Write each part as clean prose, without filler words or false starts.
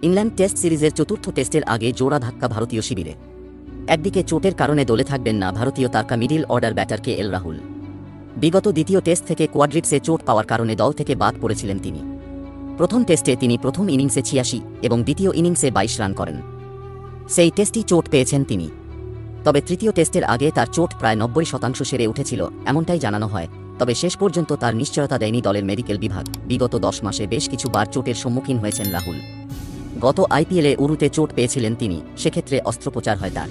England test সিরিজের চতুর্থ টেস্টের আগে জোড়া ধাক্কা ভারতীয় শিবিরে। একদিকে চোটের কারণে দলে থাকবেন না ভারতীয় তারকা মিডিল অর্ডার ব্যাটার কে এল রাহুল। বিগত দ্বিতীয় টেস্ট থেকে কোয়াড্রিপসে চোট পাওয়ার কারণে দল থেকে বাদ পড়েছিলেন তিনি। প্রথম টেস্টে তিনি প্রথম ইনিংসে ৮৬ এবং দ্বিতীয় ইনিংসে ২২ রান করেন। সেই টেস্টই চোট পেয়েছেন তিনি। তবে তৃতীয় টেস্টের আগে তার চোট প্রায় ৯০% সেরে উঠেছিল এমনটাই জানানো হয়। তবে শেষ পর্যন্ত তার নিশ্চয়তা দেয়নি দলের মেডিকেল বিভাগ। বিগত ১০ মাসে বেশ কিছুবার চোটের সম্মুখীন হয়েছেন রাহুল। গত আইপিএলে উরুতে চোট পেয়েছিলেন তিনি, সেক্ষেত্রে অস্ত্রোপচার হয় তার।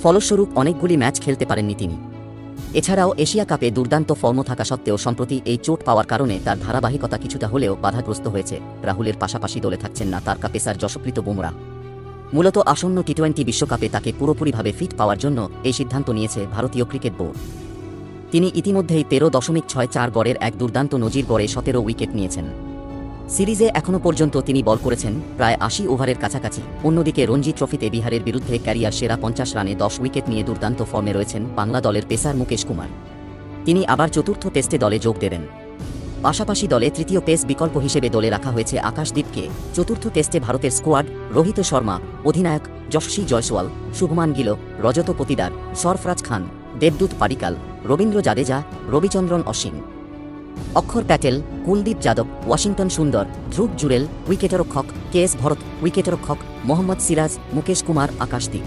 ফলস্বরূপ অনেকগুলি ম্যাচ খেলতে পারেননি তিনি। এছাড়াও এশিয়া কাপে দুর্দান্ত ফর্ম থাকা সত্ত্বেও সম্প্রতি এই চোট পাওয়ার কারণে তার ধারাবাহিকতা কিছুটা হলেও বাধাগ্রস্ত হয়েছে। রাহুলের পাশাপাশি দলে থাকছেন না তারকা পেসার যশপ্রীত বুমরাহ। মূলত আসন্ন টি-20 বিশ্বকাপে তাকে পুরোপুরিভাবে ফিট পাওয়ার জন্য এই সিদ্ধান্ত নিয়েছে ভারতীয় ক্রিকেট বোর্ড। তিনি ইতিমধ্যেই ১৩.৬৪ গড়ের এক দুর্দান্ত নজির গড়ে ১৭ উইকেট নিয়েছেন। সিরিজে এখনও পর্যন্ত তিনি বল করেছেন প্রায় ৮০ ওভারের কাছাকাছি। অন্যদিকে রঞ্জি ট্রফিতে বিহারের বিরুদ্ধে ক্যারিয়ার সেরা ৫০ রানে ১০ উইকেট নিয়ে দুর্দান্ত ফর্মে রয়েছেন বাংলা দলের পেসার মুকেশ কুমার। তিনি আবার চতুর্থ টেস্টে দলে যোগ দেবেন। পাশাপাশি দলে তৃতীয় পেস বিকল্প হিসেবে দলে রাখা হয়েছে আকাশদীপকে। চতুর্থ টেস্টে ভারতের স্কোয়াড রোহিত শর্মা, অধিনায়ক যশস্বী জয়সওয়াল, শুভমান গিল, রজত পতিদার, সরফরাজ খান, দেবদূত পাডিকাল, রবীন্দ্র জাদেজা, রবিচন্দ্রন অশ্বিন, অক্ষর প্যাটেল, কুলদীপ যাদব, ওয়াশিংটন সুন্দর, ধ্রুব জুরেল উইকেটরক্ষক, কে এস ভরত উইকেটরক্ষক, মোহাম্মদ সিরাজ, মুকেশ কুমার, আকাশদীপ।